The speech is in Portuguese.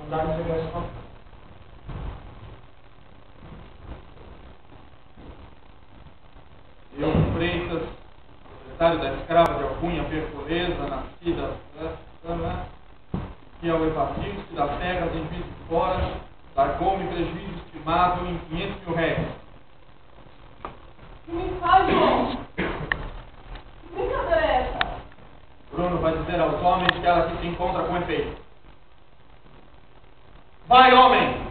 Mandar entregar esse papel. Eu, Freitas, proprietário da escrava de alcunha Perforeza, nascida que ao evadir-se das terras em Juiz de Fora, largou-me prejuízo estimável em 500 mil réis. O que me faz, João? Que brincadeira é essa? Bruno vai dizer aos homens que ela aqui se encontra com efeito. Vai, homem!